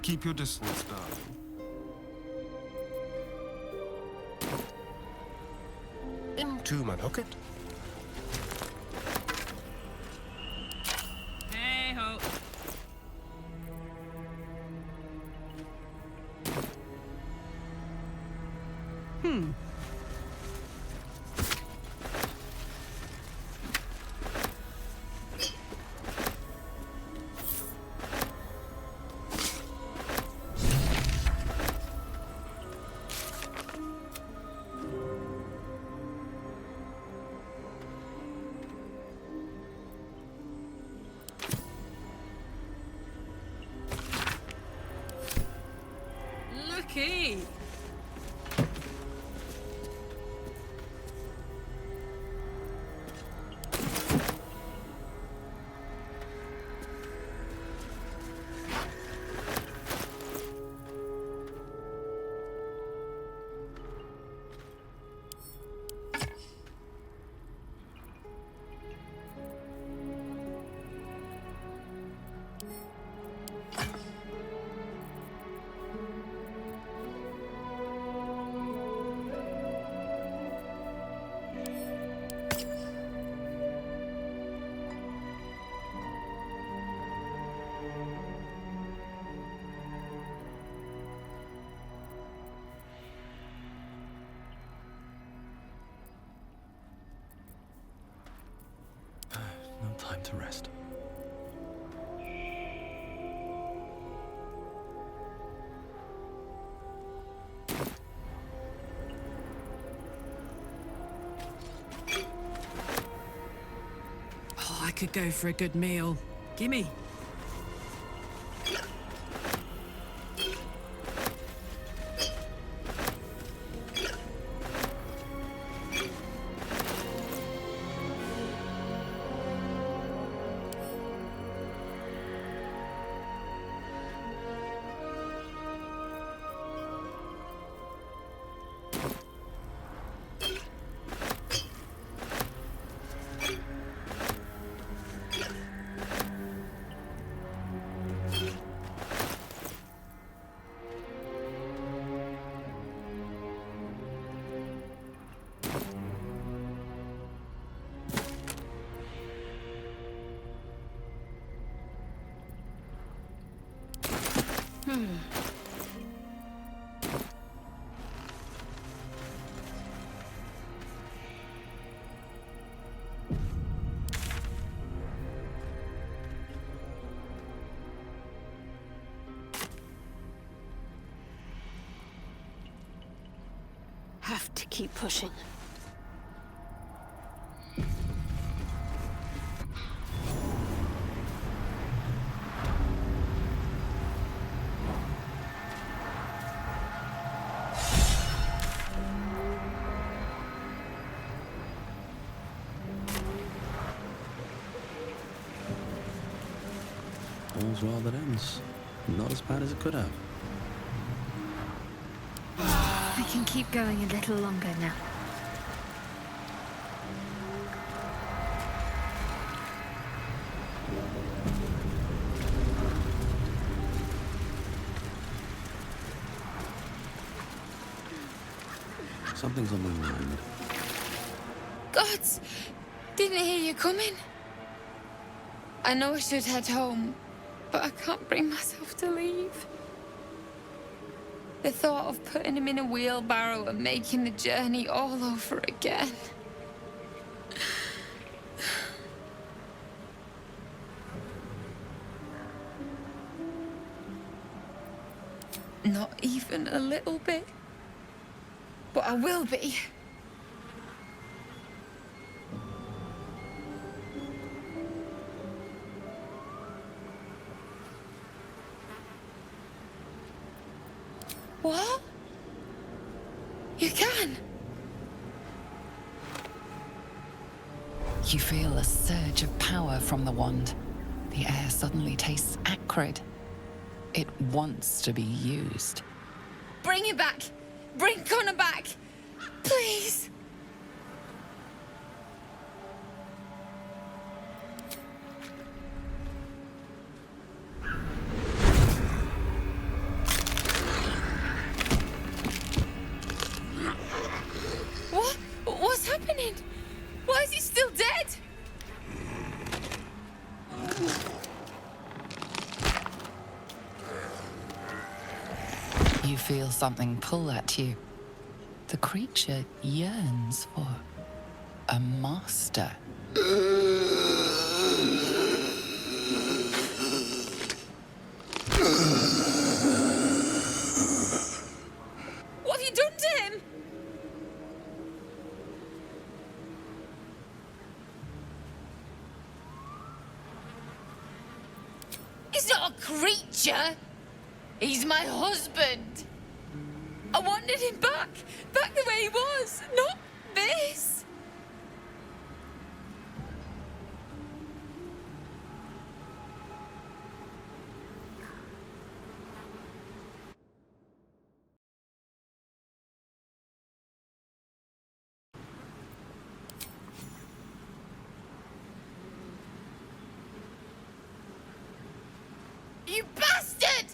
Keep your distance, darling. Into my pocket. Hey ho. Looky. No time to rest. Oh, I could go for a good meal. Gimme. Have to keep pushing. All's well that ends. Not as bad as it could have. I can keep going a little longer now. Something's on my mind. Gods! Didn't hear you coming. I know I should head home, but I can't bring myself to leave. The thought of putting him in a wheelbarrow and making the journey all over again. Not even a little bit. But I will be. What? You can? You feel a surge of power from the wand. The air suddenly tastes acrid. It wants to be used. Bring it back! Bring Connor back! Please! You feel something pull at you. The creature yearns for a master. What have you done to him? He's not a creature. He's my husband. I wanted him back the way he was, not this. You bastard!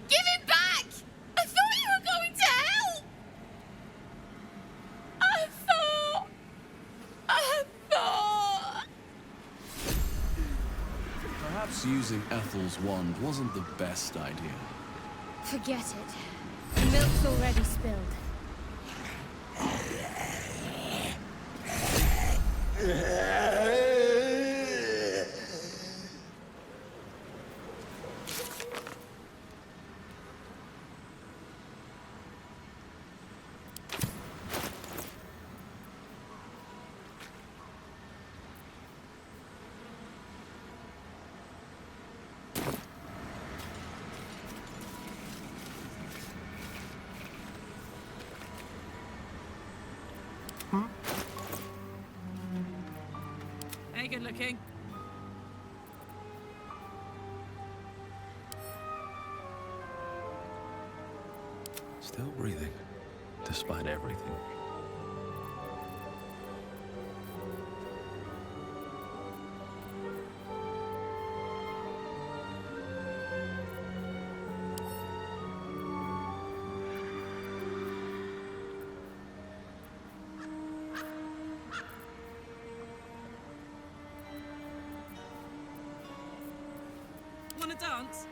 Give him back! I thought you were going to hell! I thought... Perhaps using Ethel's wand wasn't the best idea. Forget it. The milk's already spilled. Hey, good looking. Still breathing, despite everything. Wanna dance?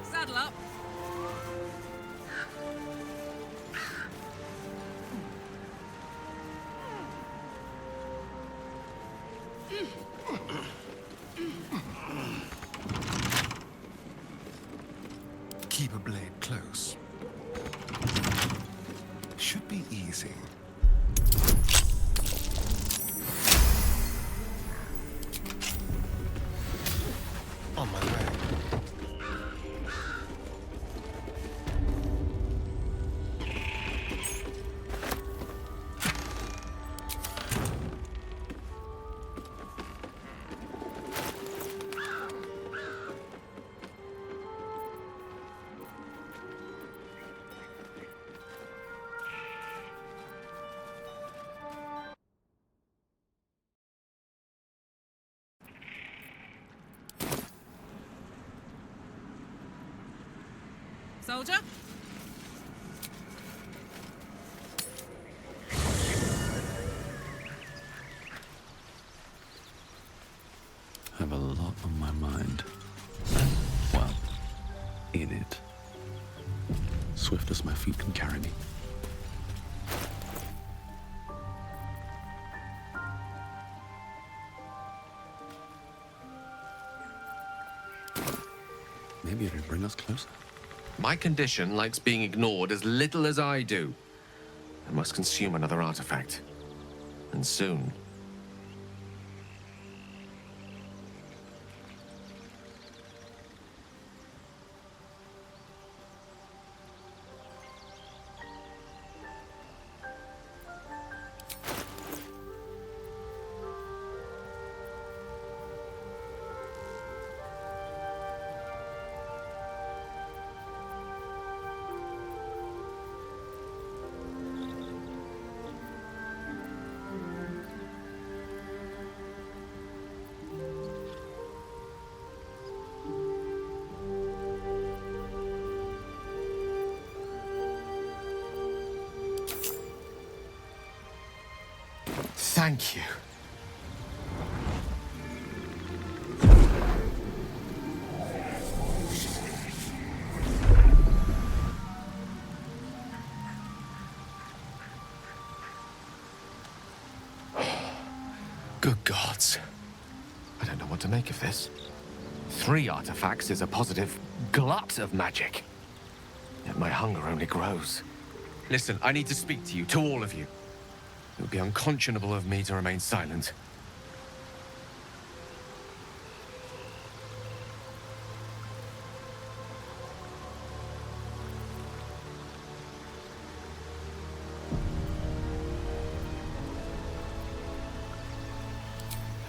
Saddle up. Keep a blade close. Should be easy. On my way. Soldier? Have a lot on my mind. Well, in it. Swift as my feet can carry me. Maybe it'll bring us closer. My condition likes being ignored as little as I do. I must consume another artifact. And soon. Thank you. Good gods. I don't know what to make of this. 3 artifacts is a positive glut of magic. Yet my hunger only grows. Listen, I need to speak to you, to all of you. It would be unconscionable of me to remain silent.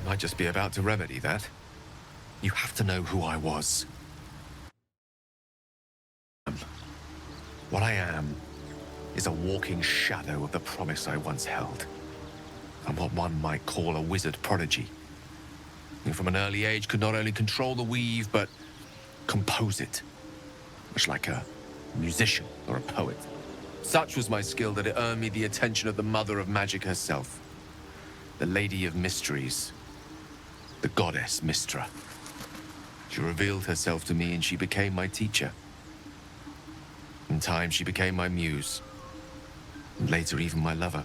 I might just be about to remedy that. You have to know who I was. What I am is a walking shadow of the promise I once held. I'm what one might call a wizard prodigy. Who from an early age could not only control the weave, but compose it. Much like a musician or a poet. Such was my skill that it earned me the attention of the mother of magic herself. The Lady of Mysteries. The goddess Mystra. She revealed herself to me and she became my teacher. In time, she became my muse. And later, even my lover.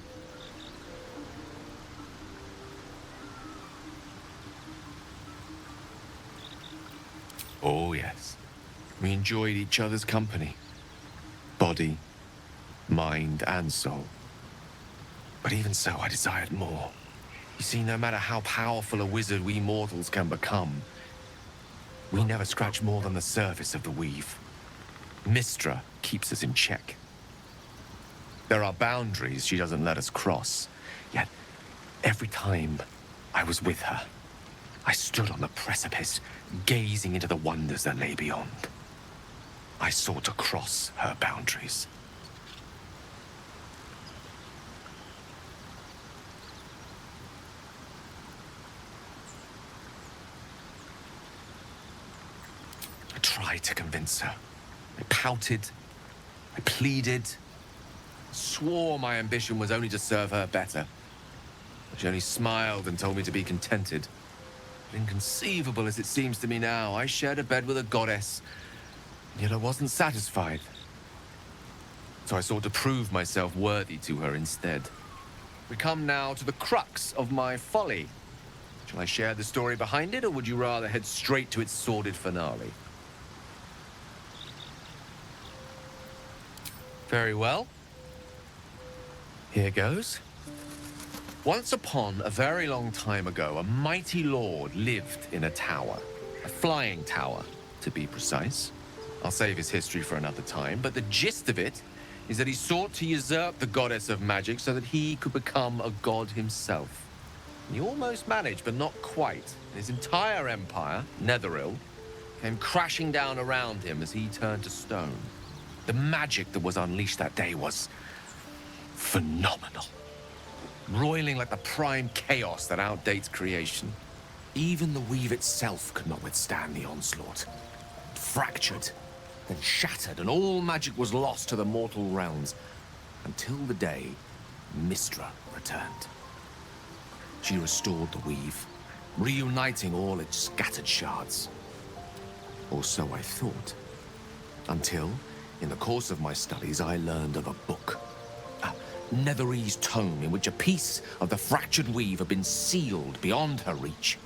Oh, yes. We enjoyed each other's company. Body, mind, and soul. But even so, I desired more. You see, no matter how powerful a wizard we mortals can become, we never scratch more than the surface of the weave. Mystra keeps us in check. There are boundaries she doesn't let us cross. Yet, every time I was with her, I stood on the precipice, gazing into the wonders that lay beyond. I sought to cross her boundaries. I tried to convince her. I pouted, I pleaded, swore my ambition was only to serve her better. She only smiled and told me to be contented. But inconceivable as it seems to me now, I shared a bed with a goddess, and yet I wasn't satisfied. So I sought to prove myself worthy to her instead. We come now to the crux of my folly. Shall I share the story behind it, or would you rather head straight to its sordid finale? Very well. Here goes. Once upon a very long time ago, a mighty lord lived in a tower. A flying tower, to be precise. I'll save his history for another time, but the gist of it is that he sought to usurp the goddess of magic so that he could become a god himself. He almost managed, but not quite. His entire empire, Netheril, came crashing down around him as he turned to stone. The magic that was unleashed that day was phenomenal. Roiling like the prime chaos that outdates creation. Even the weave itself could not withstand the onslaught. It fractured, then shattered, and all magic was lost to the mortal realms. Until the day Mystra returned. She restored the weave, reuniting all its scattered shards. Or so I thought. Until, in the course of my studies, I learned of a book. A Netherese tome in which a piece of the fractured weave had been sealed beyond her reach.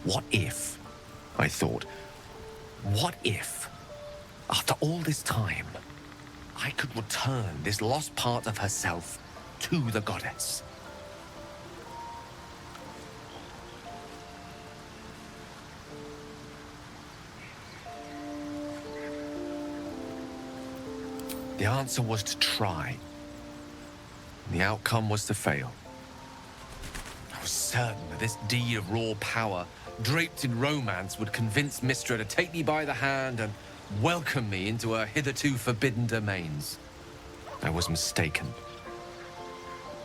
What if, I thought, what if, after all this time, I could return this lost part of herself to the goddess? The answer was to try. The outcome was to fail. I was certain that this deed of raw power, draped in romance, would convince Mystra to take me by the hand and welcome me into her hitherto forbidden domains. I was mistaken.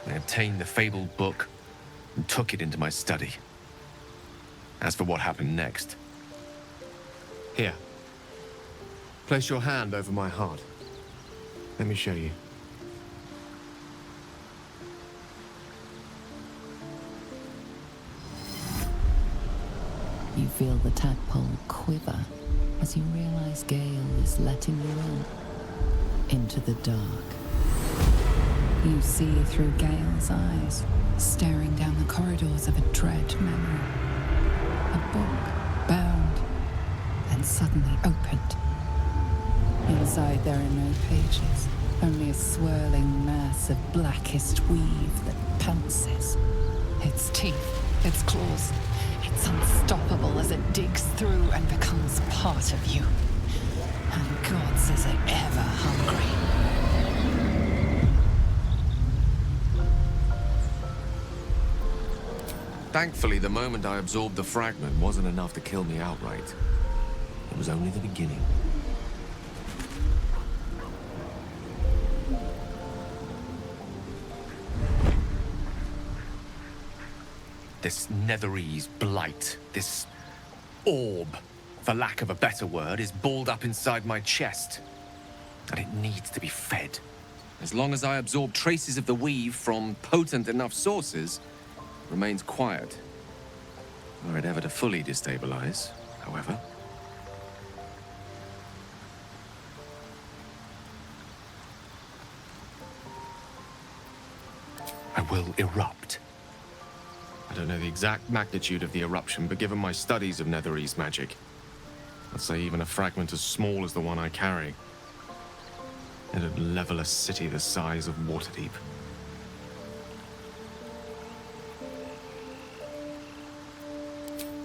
I obtained the fabled book and took it into my study. As for what happened next... Here. Place your hand over my heart. Let me show you. You feel the tadpole quiver as you realize Gale is letting you in. Into the dark. You see through Gale's eyes, staring down the corridors of a dread memory. A book, bound, and suddenly opened. Inside there are no pages, only a swirling mass of blackest weave that pounces. Its teeth, its claws, it's unstoppable as it digs through and becomes part of you. And gods, is it ever hungry. Thankfully, the moment I absorbed the fragment wasn't enough to kill me outright. It was only the beginning. This Netherese blight, this orb, for lack of a better word, is balled up inside my chest. And it needs to be fed. As long as I absorb traces of the weave from potent enough sources, it remains quiet. Were it ever to fully destabilize, however. I will erupt. I don't know the exact magnitude of the eruption, but given my studies of Netherese magic, I'd say even a fragment as small as the one I carry, it'd level a city the size of Waterdeep.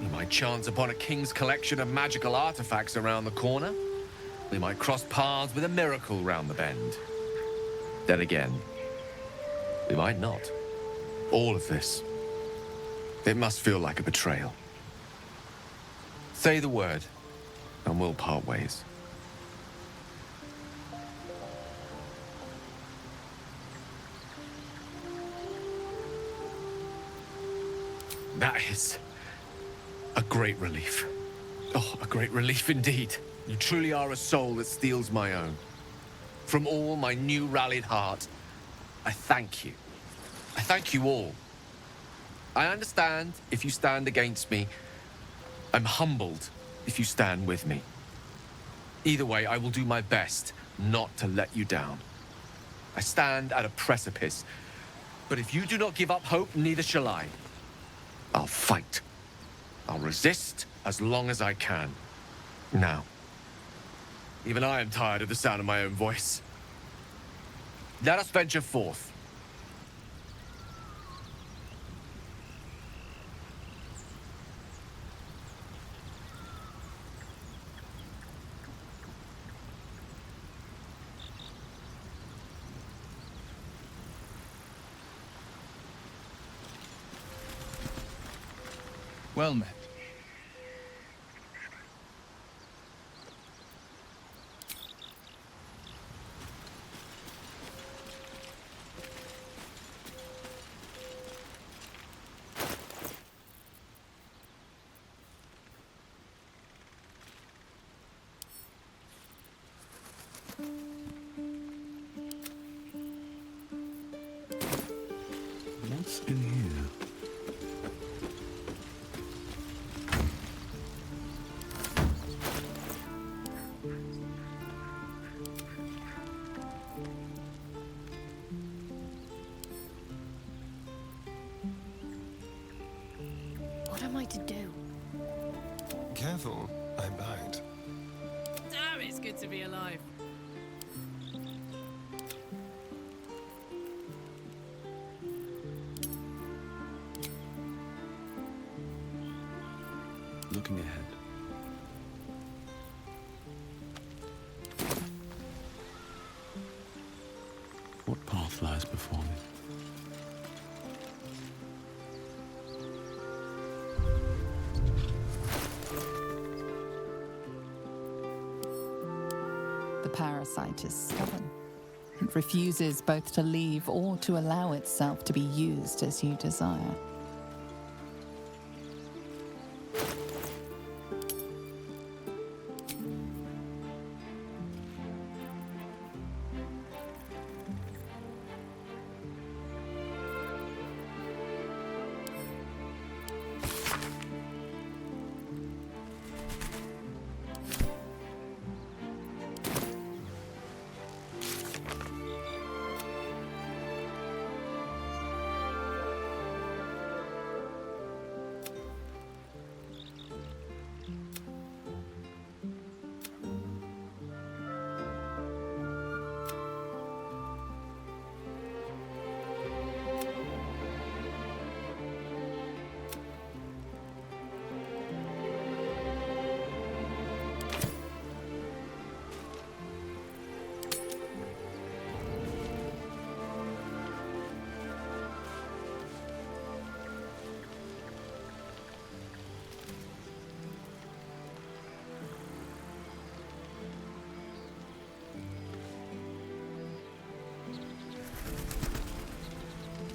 We might chance upon a king's collection of magical artifacts around the corner. We might cross paths with a miracle round the bend. Then again, we might not. All of this, it must feel like a betrayal. Say the word, and we'll part ways. That is a great relief. Oh, a great relief indeed. You truly are a soul that steals my own. From all my new rallied heart, I thank you. I thank you all. I understand if you stand against me. I'm humbled if you stand with me. Either way, I will do my best not to let you down. I stand at a precipice, but if you do not give up hope, neither shall I. I'll fight. I'll resist as long as I can. Now, even I am tired of the sound of my own voice. Let us venture forth. Well met. What's in here? What am I to do? Careful, I bite. Damn, it's good to be alive. Looking ahead. What path lies before me? The parasite is stubborn. It refuses both to leave or to allow itself to be used as you desire.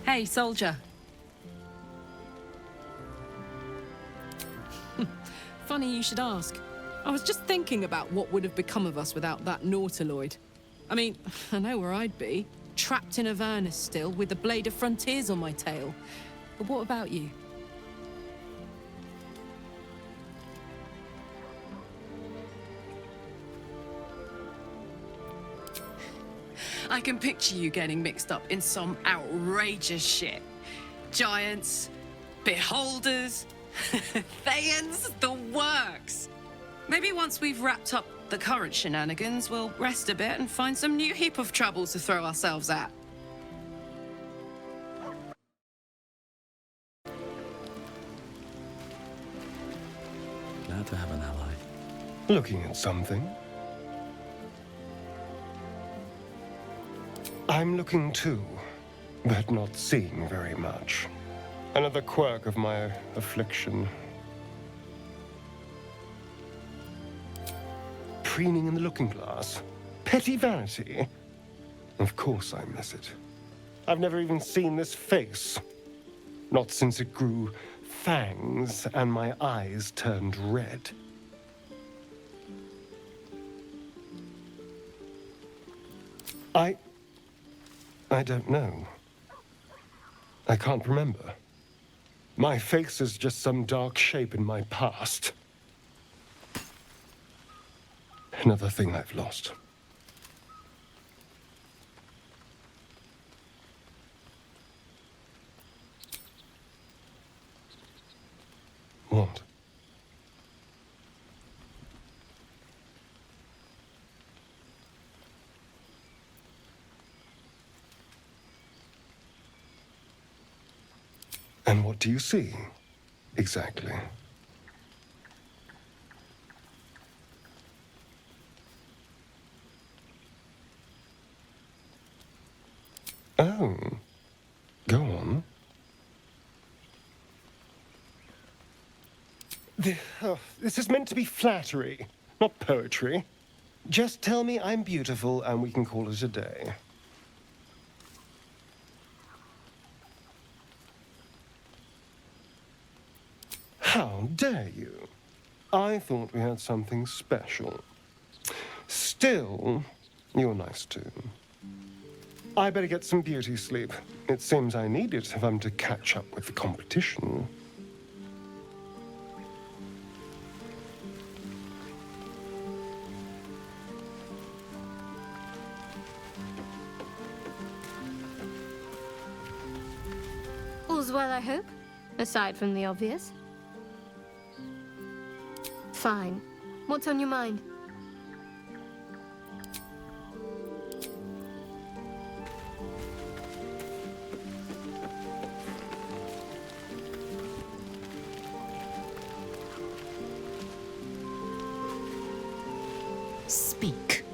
Hey, soldier. Funny you should ask. I was just thinking about what would have become of us without that nautiloid. I mean, I know where I'd be. Trapped in Avernus still, with the Blade of Frontiers on my tail. But what about you? I can picture you getting mixed up in some outrageous shit. Giants, beholders, Thayans, the works. Maybe once we've wrapped up the current shenanigans, we'll rest a bit and find some new heap of troubles to throw ourselves at. Glad to have an ally. Looking at something? I'm looking too, but not seeing very much. Another quirk of my affliction. Preening in the looking glass. Petty vanity. Of course I miss it. I've never even seen this face. Not since it grew fangs and my eyes turned red. I don't know. I can't remember. My face is just some dark shape in my past. Another thing I've lost. What? And what do you see, exactly? Oh, go on. This is meant to be flattery, not poetry. Just tell me I'm beautiful and we can call it a day. How dare you? I thought we had something special. Still, you're nice too. I better get some beauty sleep. It seems I need it if I'm to catch up with the competition. All's well, I hope? Aside from the obvious. Fine. What's on your mind? Speak.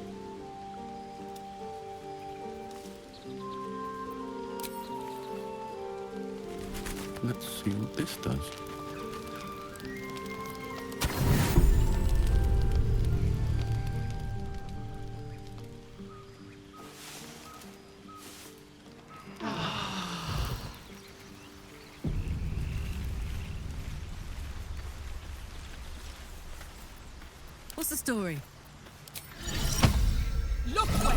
Let's see what this does. What's the story? Look where...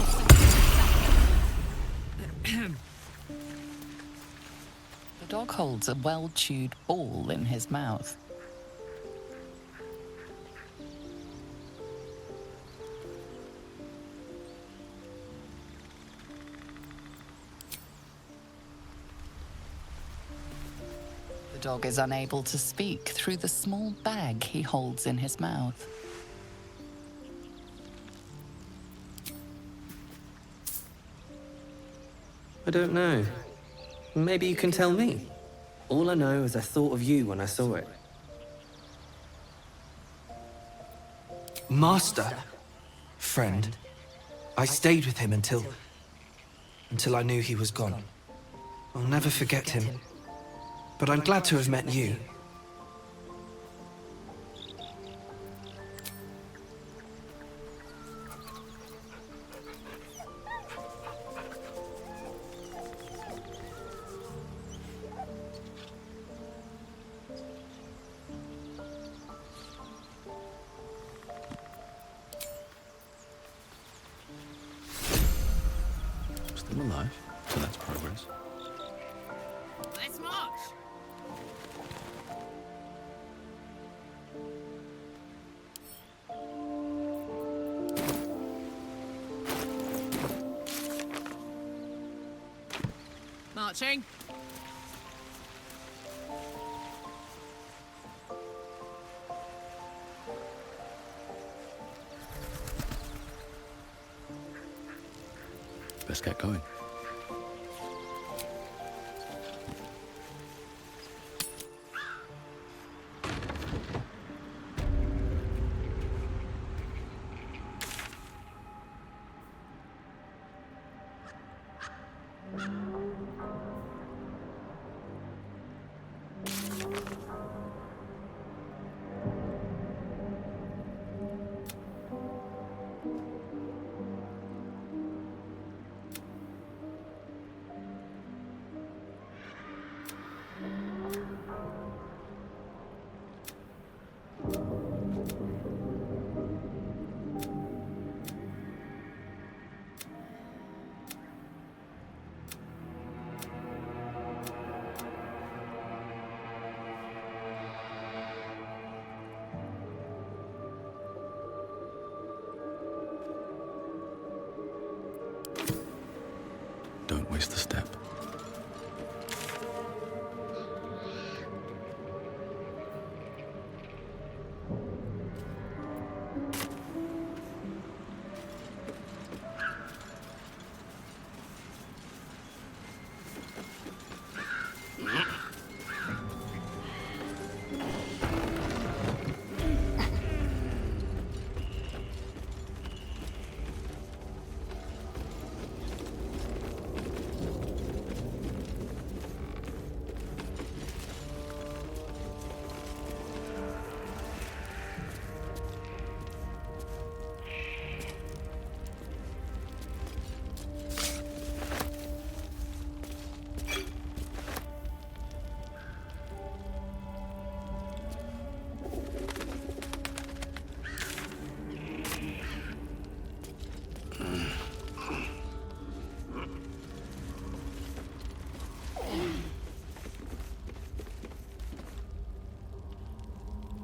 The dog holds a well-chewed ball in his mouth. The dog is unable to speak through the small bag he holds in his mouth. I don't know. Maybe you can tell me. All I know is I thought of you when I saw it. Master, friend, I stayed with him until I knew he was gone. I'll never forget him, but I'm glad to have met you. Marching. Let's get going. Don't waste a step.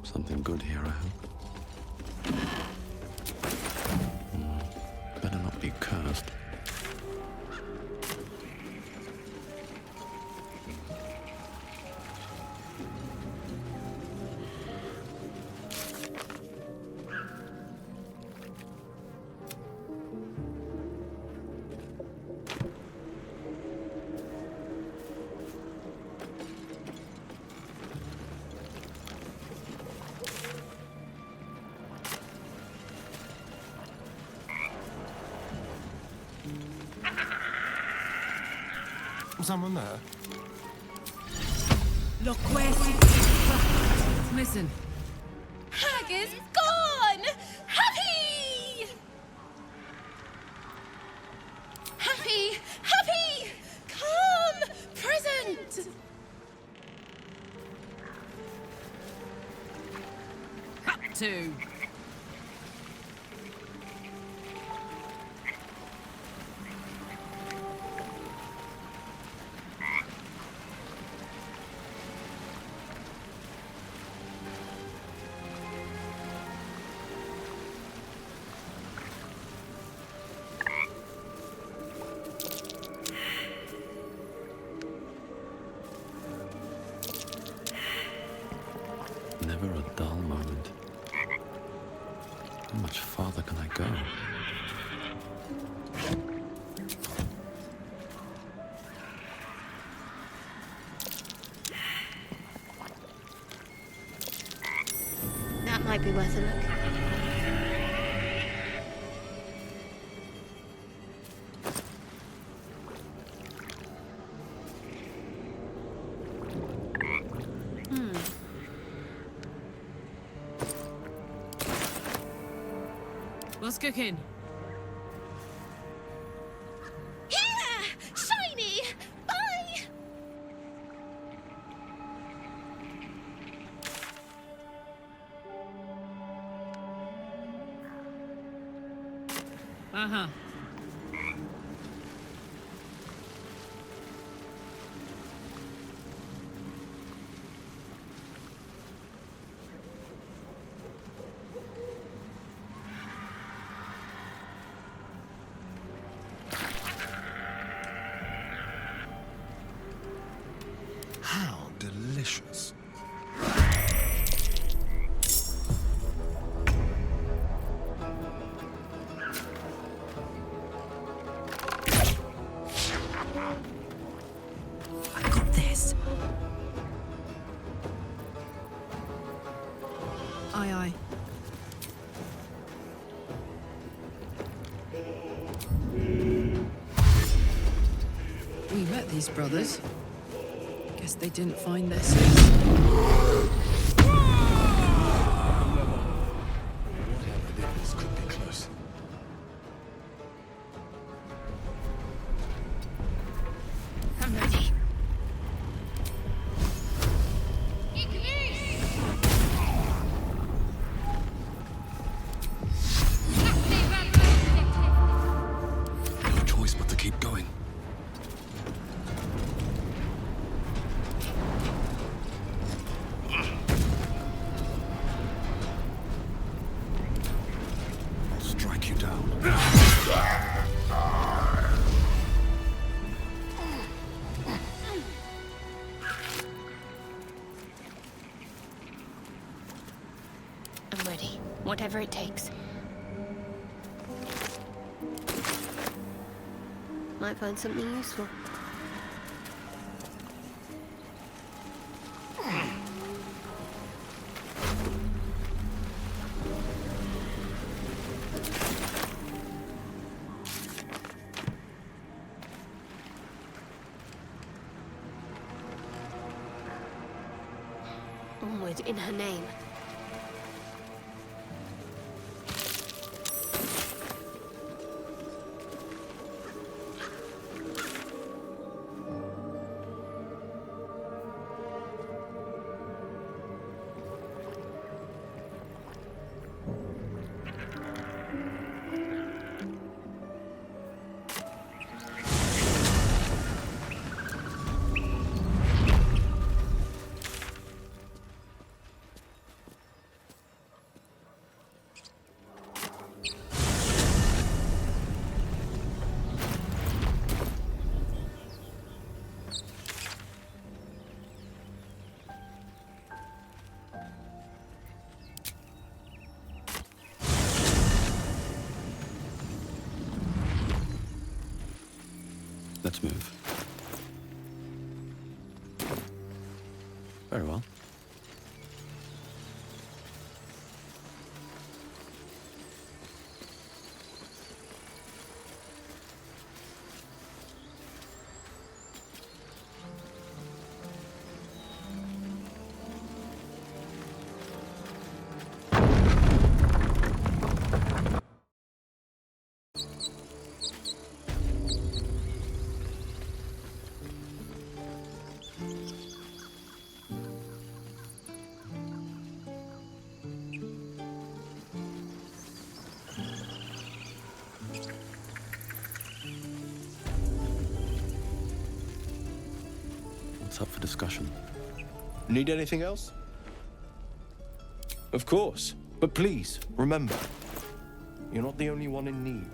Something good here, I hope. Better not be cursed. Someone there? Listen. Hag is gone! Happy! Happy! Happy! Come! Present! Up to. Never a dull moment. How much farther can I go? That might be worth a look. What's cooking? Here! Shiny! Bye! Uh-huh. delicious. I got this. Aye, aye. We met these brothers. Guess they didn't find their sis. Whatever this could be close. I'm ready. No choice but to keep going. I'll strike you down. I'm ready. Whatever it takes. Might find something useful. Onward in her name. Let's move. Very well. What's up for discussion? Need anything else? Of course. But please, remember, you're not the only one in need.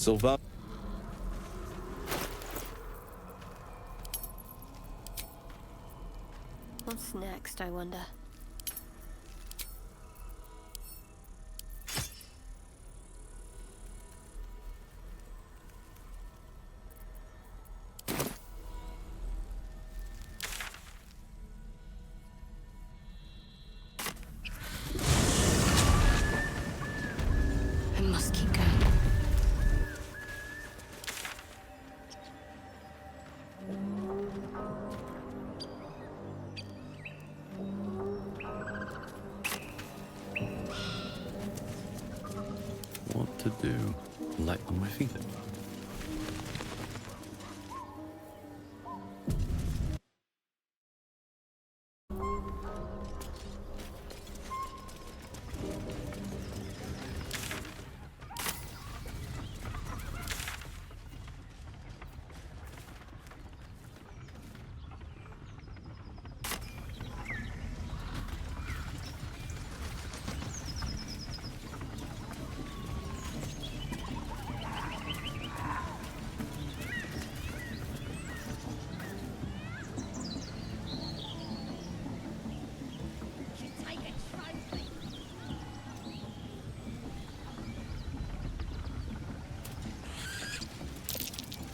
Sylvan. What's next, I wonder? I must keep going. What to do? Light on my feet.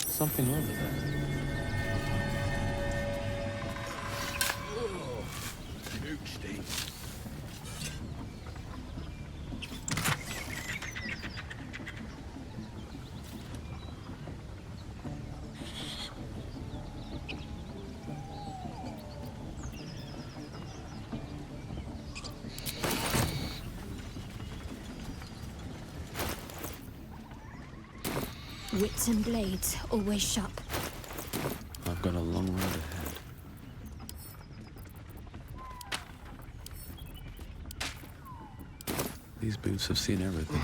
Something over there. Wits and blades, always sharp. I've got a long road ahead. These boots have seen everything.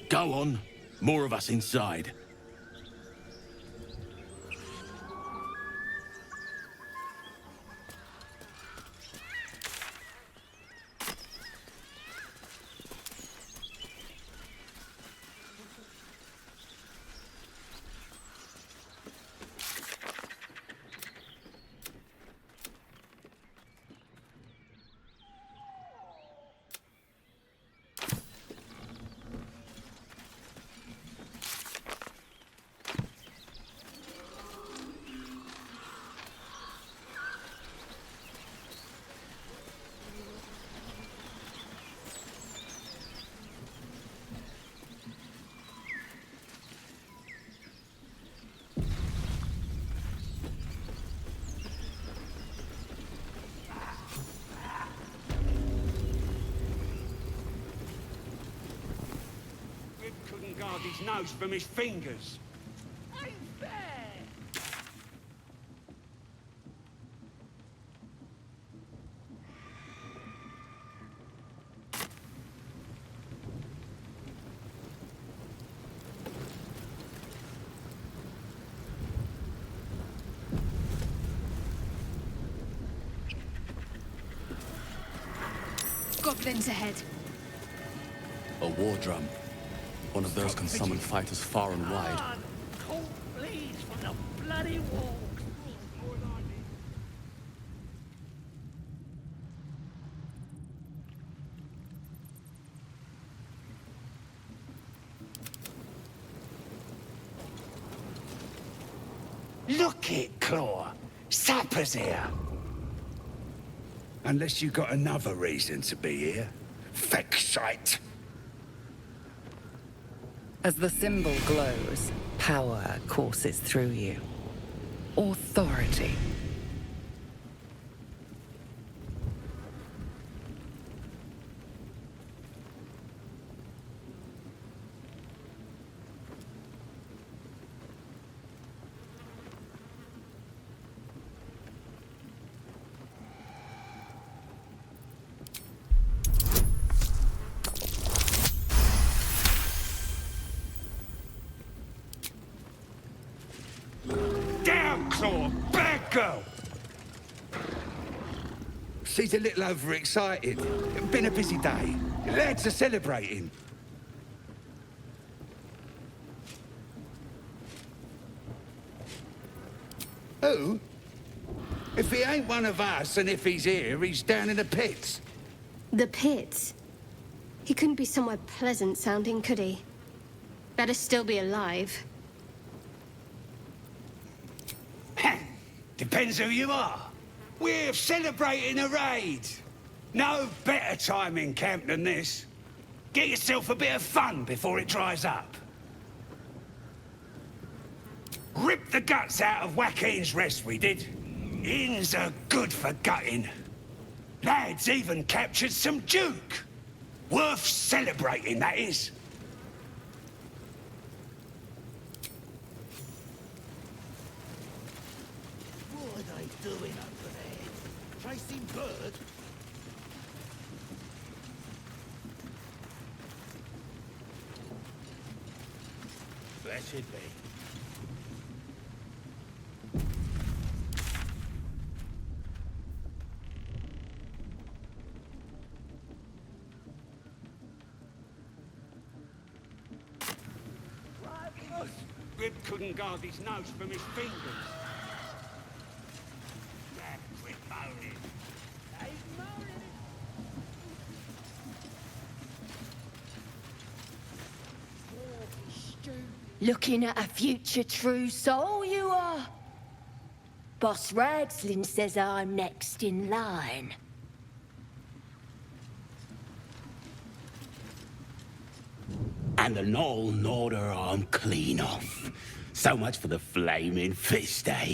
Go on. More of us inside. Couldn't guard his nose from his fingers. Ain't fair. Goblins ahead. A war drum. One of those can summon fighters far and wide. Cold bleeds from the bloody wall. Look it, Claw. Sapper's here. Unless you got another reason to be here. Fexite. As the symbol glows, power courses through you. Authority. Down, Claw! Bad girl! She's a little overexcited. Been a busy day. Lads are celebrating. Who? If he ain't one of us, and if he's here, he's down in the pits. The pits? He couldn't be somewhere pleasant sounding, could he? Better still be alive. Depends who you are. We're celebrating a raid. No better time in camp than this. Get yourself a bit of fun before it dries up. Ripped the guts out of Joaquin's rest, we did. Inns are good for gutting. Lads even captured some Duke. Worth celebrating, that is. What are they doing over there? Chasing birds? Blessed be. Rib couldn't guard his nose from his fingers. That quit moaning. Looking at a future true soul, you are. Boss Ragslin says I'm next in line. And the Knoll gnawed her arm clean off. So much for the flaming fist, eh?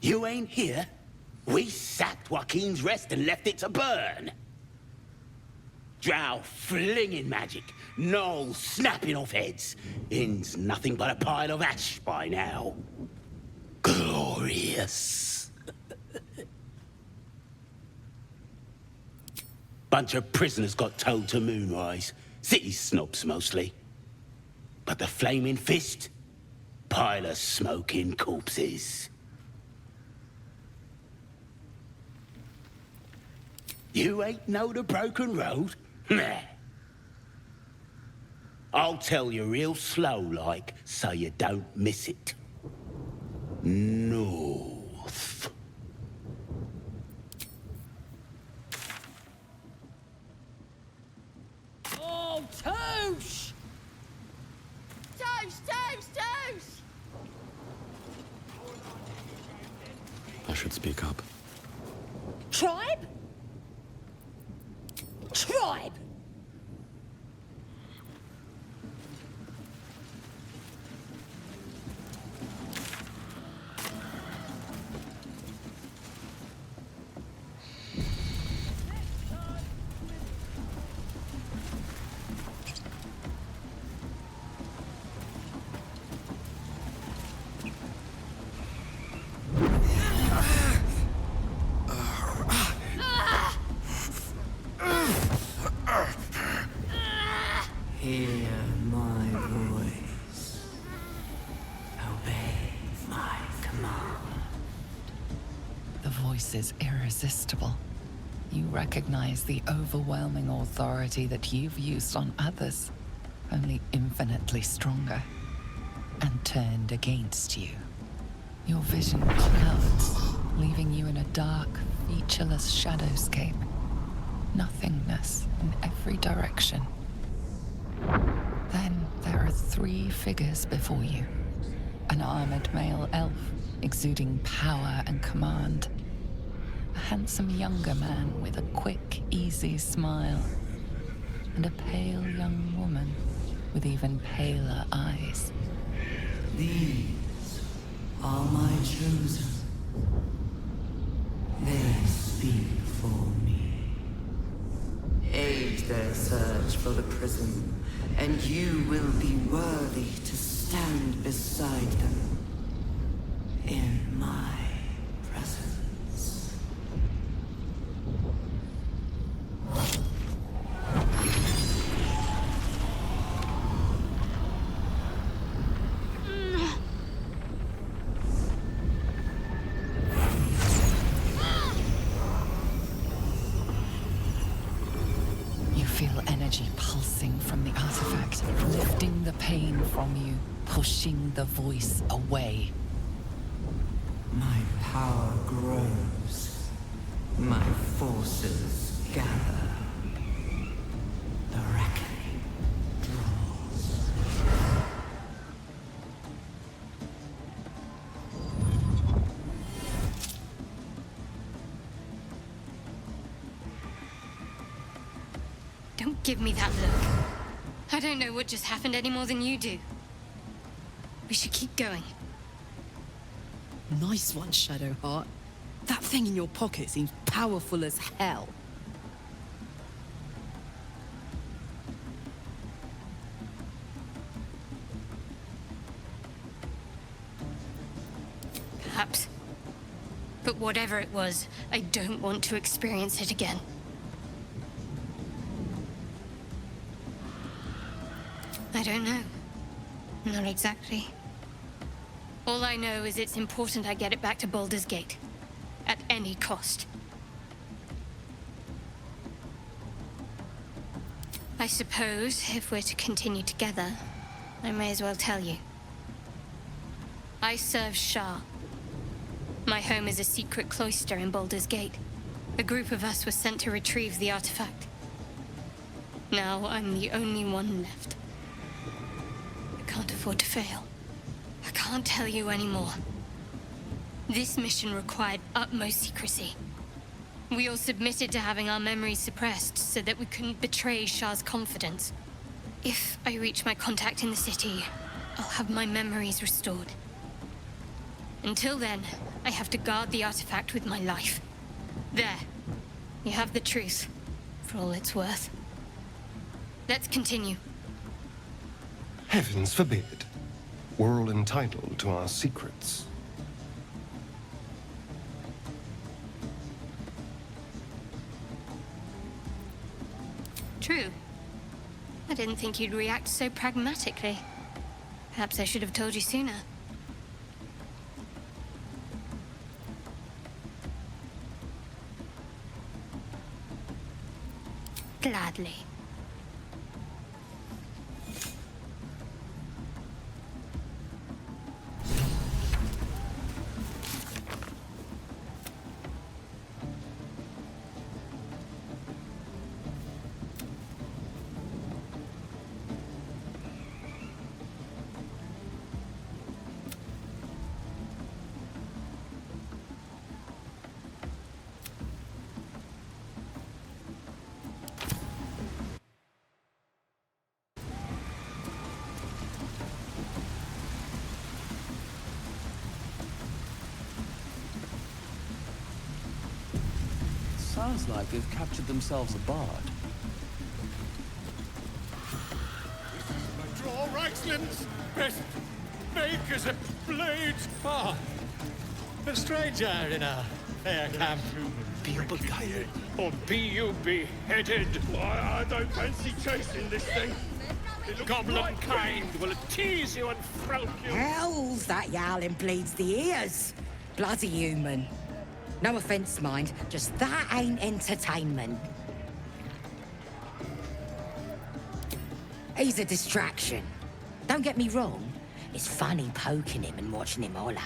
You ain't here? We sacked Joaquin's rest and left it to burn. Drow flinging magic, Knoll snapping off heads. Inn's nothing but a pile of ash by now. Glorious. Bunch of prisoners got towed to Moonrise. City snobs, mostly. But the Flaming Fist? Pile of smoking corpses. You ain't know the broken road? Nah. I'll tell you real slow, like, so you don't miss it. North. Oh, Toosh! Toosh, Toosh, Toosh! I should speak up. Tribe? Tribe! Hear my voice. Obey my command. The voice is irresistible. You recognize the overwhelming authority that you've used on others, only infinitely stronger, and turned against you. Your vision clouds, leaving you in a dark, featureless shadowscape. Nothingness in every direction. Then There are 3 figures before you. An armored male elf, exuding power and command. A handsome younger man with a quick, easy smile. And a pale young woman with even paler eyes. These are my chosen. They speak for me. Aid their search for the prism, and you will be worthy to stand beside them in my presence. You feel energy pulsing from the artifact, lifting the pain from you, pushing the voice away. My power grows. My forces gather. The reckoning draws. Don't give me that look. I don't know what just happened any more than you do. We should keep going. Nice one, Shadowheart. That thing in your pocket seems powerful as hell. Perhaps. But whatever it was, I don't want to experience it again. I don't know. Not exactly. All I know is it's important I get it back to Baldur's Gate. At any cost. I suppose, if we're to continue together, I may as well tell you. I serve Shah. My home is a secret cloister in Baldur's Gate. A group of us was sent to retrieve the artifact. Now I'm the only one left. I can't afford to fail. I can't tell you anymore. This mission required utmost secrecy. We all submitted to having our memories suppressed so that we couldn't betray Shah's confidence. If I reach my contact in the city, I'll have my memories restored. Until then, I have to guard the artifact with my life. There. You have the truth, for all it's worth. Let's continue. Heavens forbid. We're all entitled to our secrets. True. I didn't think you'd react so pragmatically. Perhaps I should have told you sooner. Gladly. Sounds like they've captured themselves a bard. Draw Reichsland's best makers of blades. Ah, a stranger in a fair camp. Be you beguiled, or be you beheaded. I don't fancy chasing this thing. The goblin kind will tease you and frolic you. Hell's that yowling bleeds the ears. Bloody human. No offence, mind, just that ain't entertainment. He's a distraction. Don't get me wrong, it's funny poking him and watching him holler.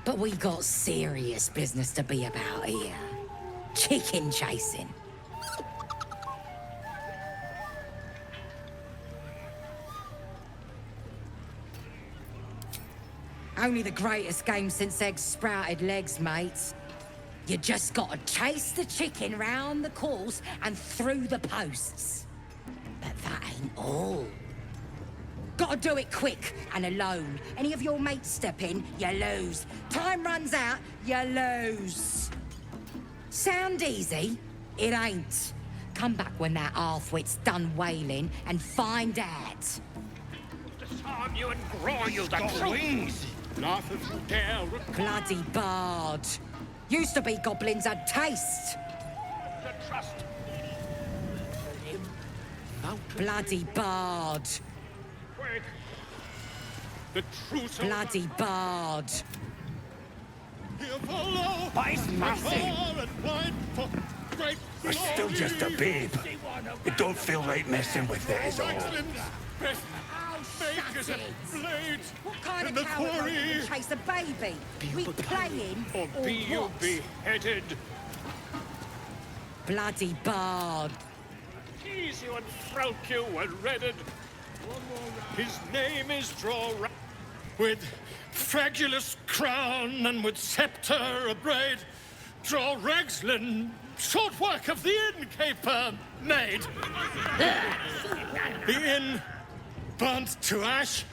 But we got serious business to be about here. Chicken chasing. Only the greatest game since eggs sprouted legs, mates. You just gotta chase the chicken round the course and through the posts. But that ain't all. Gotta do it quick and alone. Any of your mates step in, you lose. Time runs out, you lose. Sound easy? It ain't. Come back when that half-wit's done wailing and find out. Disarm you and grow you the wings. Laugh if you dare. Bloody bard. Used to be goblins had taste. Trust. Bloody bard. Quick. The truth. Bloody bard. But it's massive. I'm still just a babe. It don't feel right messing with it, is all. Make a blade What kind in of the coward quarry. would chase a baby? We playing Or or be you what? beheaded. Bloody bard. Tease you and throat you and redded. His name is Draw with fragulous crown and with scepter abraid. Draw Ragslin, short work of the innkeeper made. The inn burnt to ash.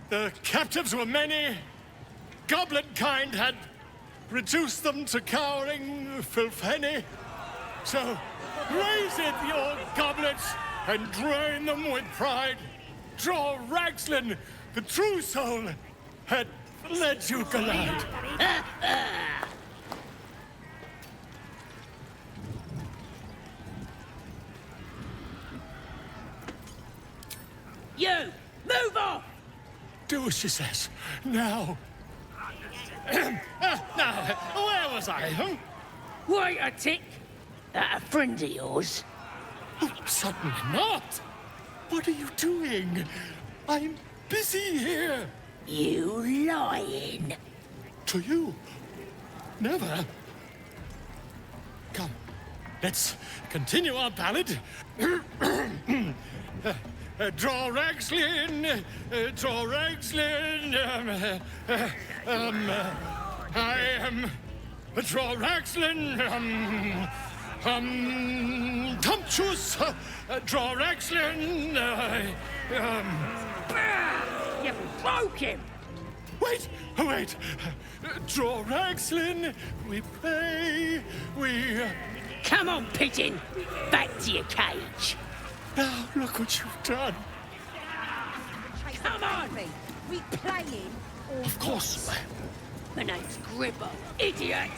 The captives were many. Goblin kind had reduced them to cowering filthenny. So raise it, your goblets, and drain them with pride. Draw Ragslin, the true soul, had led you glide. You! Move off! Do as she says. Now. Now, where was I? Huh? Wait a tick. That a friend of yours? Oh, certainly not. What are you doing? I'm busy here. You lying. To you? Never. Come, let's continue our ballad. Draw Ragslin, draw Ragslin. I am Draw Ragslin. Tumptuous. Draw Ragslin. You broke him. Wait, wait. Draw Ragslin. We play. We. Come on, pigeon. Back to your cage. Now look what you've done. Come on. We playing or Of course. My name's Gribble, idiot.